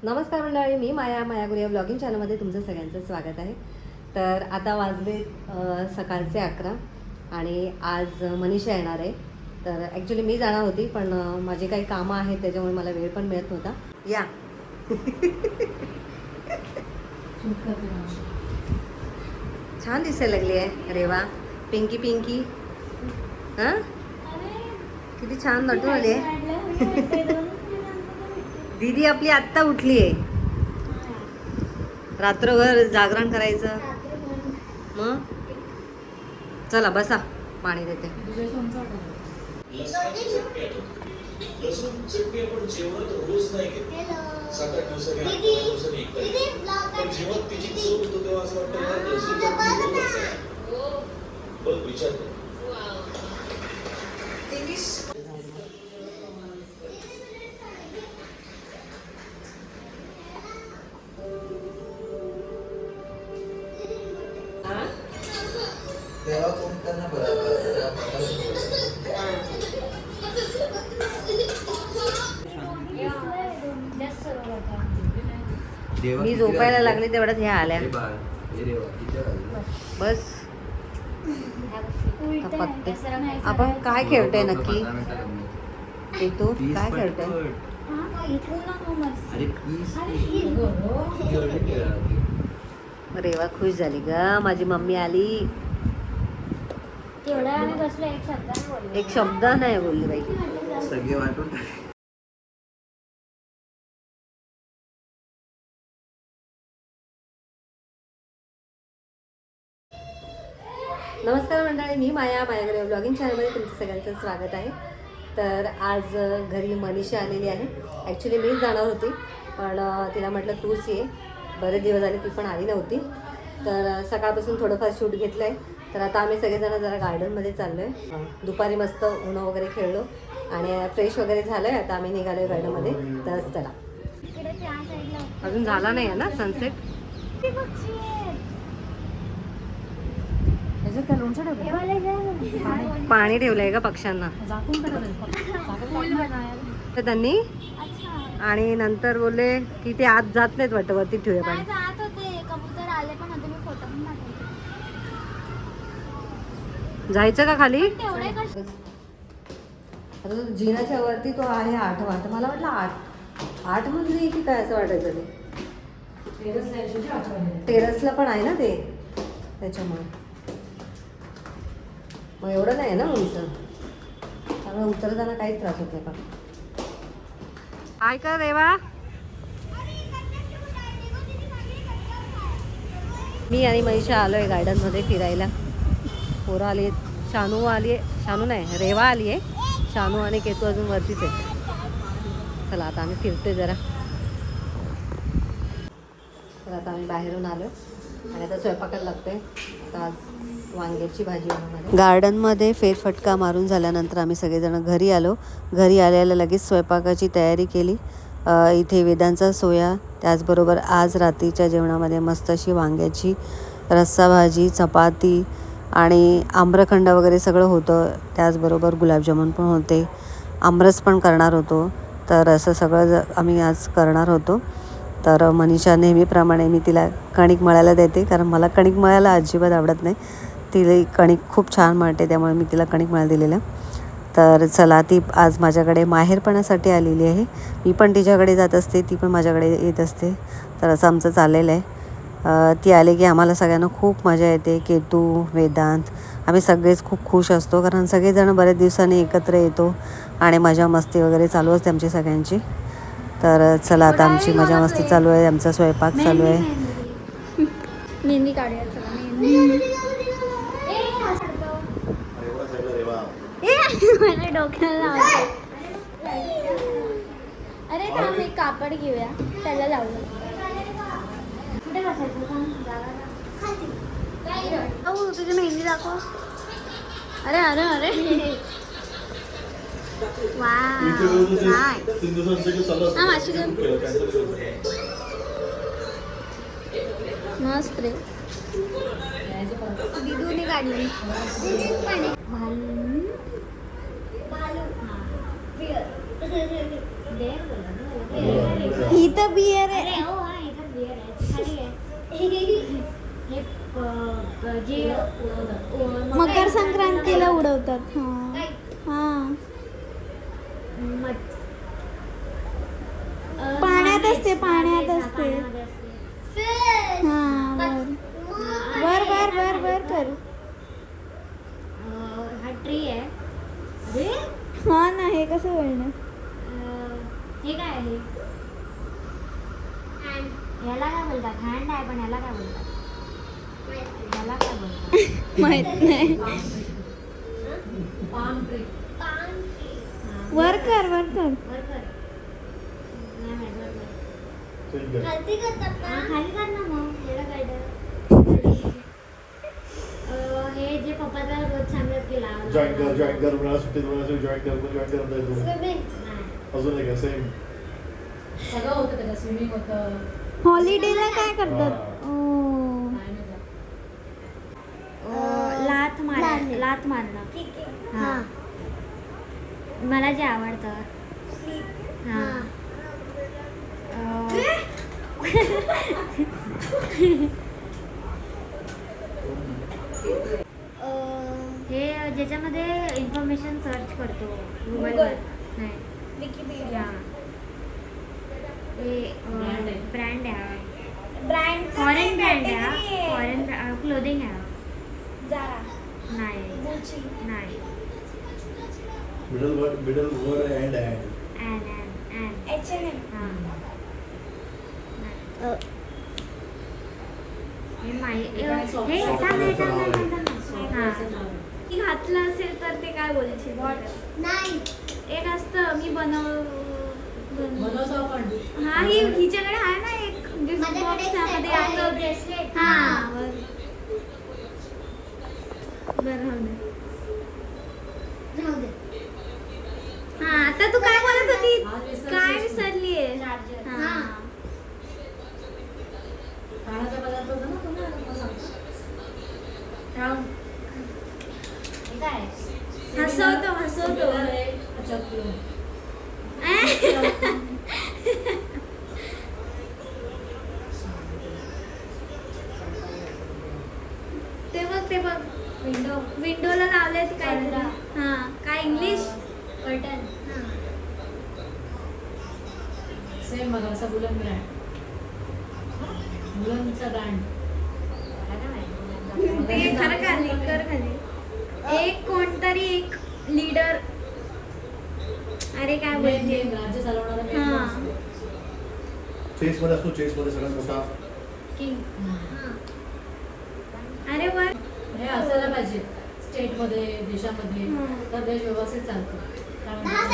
नमस्कार मंडळी, मी माया गुरिया ब्लॉगिंग चॅनलमध्ये तुमचं सगळ्यांचं स्वागत आहे. तर आता वाजले सकाळचे 11 आणि आज मनीषा येणार आहे. तर ॲक्च्युली मी जाणार होती, पण माझे काही कामं आहेत त्याच्यामुळे मला वेळ पण मिळत नव्हता. या छान दिसायला लागली आहे. अरे वा, पिंकी पिंकी. हां, किती छान नटून आली आहे. दीदी आपली आत्ता उठली आहे. रात्रभर जागरण करायचं. मग चला बसा, पाणी देते. मी झोपायला लागले तेवढ्यात ह्या आल्या. बस आपण काय खेळतोय नक्की? तू काय खेळतोय? रेवा खुश झाली ग, माझी मम्मी आली. एक शब्द नाही बोलली बाई. सगळे वाटून. नमस्कार मंडळी, मी माया गुरिया ब्लॉगिंग चॅनलमध्ये तुमचं सगळ्यांचं स्वागत आहे. तर आज घरी मनीषा आलेली आहे. ॲक्च्युली मीच जाणार होती, पण तिला म्हटलं तूच ये. बरेच दिवस झाले ती पण आली नव्हती. तर सकाळपासून थोडंफार शूट घेतलं आहे. तर आता आम्ही सगळेजण जरा गार्डनमध्ये चाललो आहे. दुपारी मस्त उन्हं वगैरे खेळलो आणि फ्रेश वगैरे झालं आहे. आता आम्ही निघालो आहे गार्डनमध्ये. तर चला, अजून झाला नाही आहे ना सनसेट. पाणी ठेवलंय का पक्ष्यांना तर त्यांनी. आणि नंतर बोलले की ते आत जात नाहीत वाटतं, वरती ठेवूया पाणी. जायचं का खाली? आता जिनाच्या वरती तो आहे 8 वाट. मला वाटलं 8 म्हणजे की काय असं वाटायचं. ते टेरसला पण आहे ना ते, त्याच्यामुळे मग एवढं नाही ना उंच, त्यामुळे उतरताना काहीच त्रास होत नाही. का काय कर रेवा? मी आणि मनीषा आलो आहे गार्डनमध्ये फिरायला. पोरं आली आहेत, शानू आली आहे. शानू नाही, रेवा आली आहे. शानू आणि केतू अजून वरतीच आहे. चला आता आम्ही फिरतोय जरा. तर आता आम्ही बाहेरून आलो आणि आता स्वयंपाकाला लागतोय. आता आज वांग्याची भाजी बनवणार. गार्डनमध्ये फेरफटका मारून झाल्यानंतर आम्ही सगळेजण घरी आलो. घरी आल्याला लगेच स्वयंपाकाची तयारी केली. इथे वेदांचा सोया, त्याचबरोबर आज रात्रीच्या जेवणामध्ये मस्त अशी वांग्याची रस्सा भाजी, चपाती आणि आम्रखंड वगैरे सगळं होतं. त्याचबरोबर गुलाबजामुन पण होते, आमरस पण करणार होतो. तर असं सगळं आम्ही आज करणार होतो. तर मनीषा नेहमीप्रमाणे मी तिला कणिक मळायला देते, कारण मला कणिक मळायला अजिबात आवडत नाही. तिला कणिक खूप छान मळते, त्यामुळे मी तिला कणिक मळायला दिलेलं. तर चला, ती आज माझ्याकडे माहेरपणासाठी आलेली आहे. मी पण तिच्याकडे जात असते, ती पण माझ्याकडे येत असते. तर असं आमचं चाललेलं आहे. ती आले की आम्हाला सगळ्यांना खूप मजा येते. केतू, वेदांत, आम्ही सगळेच खूप खुश असतो, कारण सगळेजण बऱ्याच दिवसांनी एकत्र येतो आणि मजा मस्ती वगैरे चालू असते आमची सगळ्यांची. तर चला, आता आमची मजा मस्ती चालू आहे, आमचा स्वयंपाक चालू आहे. मेहंदी काढायचं. मला डोक्याला लावलं. अरे थांब, एक कापड घेऊया, त्याला लावलं. कुठे बसायचं? तुझी मेहंदी दाखव. अरे अरे अरे वा, मस्त रे. दिदूने काढली. भालू भालू ही तर बियर अरे आहे. हो हा याच्यात बियर आहे खाली आहे हे जे मकर संक्रांतीला उडवतात. हा पाण्यात असते, पाण्यात असते. हा वर वर वर वर वर कर. हा ट्री आहे. अरे हा ना, हे कसं बोलणं. हे काय आहे? याला काय बोलतात? हँड आहे पण याला काय बोलतात? याला काय बोलतात? माहित नाही. Palm tree. वर कर वर कर. वर कर. नाही माहित, वर कर. ठीक आहे. खाली कर ना मग. याला काय डर? हे जे पप्पाला रोज सांगत की लाव. जॉईन कर मला सुट्टीत मला जॉईन करता येतो. नाही. अजून एक सेम सगळं होतं त्याला. स्विमिंग होतं. हॉलिडेला काय करतात? ओ लात मारणं. ठीक आहे. हा. मला जे आवडतं. हा. हे ज्याच्यामध्ये इन्फॉर्मेशन सर्च करतो गुगलवर. नाही विकिपीडिया. हे Brand आहे. ब्रँड आहे. ब्रँड फॉरेन ब्रँड आहे. फॉरेन क्लोदिंग आहे. जारा. नाही गुची. नाही. मिडल वर एंड आहे. And H&M. हां. हे ती घातलं असेल तर ते काय बोलशील? नाही. एक असतं मी बनवतो आपण. हा ही हिच्याकडे आहे ना एक गिफ्ट माझ्याकडे बॉक्स, एक त्यामध्ये set आहे, असं bracelet. हा बरं राहू दे. राहू दे. हा आता तू काय बोलत होती? आज विसरलीस काय तू. विसरलीये? Charger. हा. खाण्याचा पदार्थ होता ना तुम्हाला आता सांगतो. राऊंड. हे काय आहे? हसवतो मिरर आहे, चक्कू. ते बघ विंडो. विंडोला लावलेत काय पडदा. हा काय इंग्लिश? कर्टन. सेम बघा असा बुलन ब्रँड. बुलनचा ब्रँड. ते खरं खाली कर खाली. एक कोणतरी एक लीडर. अरे काय बोलते? राज्य चालवणारा main हा. boss असतो. चेस मध्ये असतो. चेस मध्ये सगळ्यात मोठा किंग. अरे वर हे असायला पाहिजे स्टेटमध्ये, देशामध्ये. हम्म. तर देश व्यवस्थित चालतो. काय म्हणतात?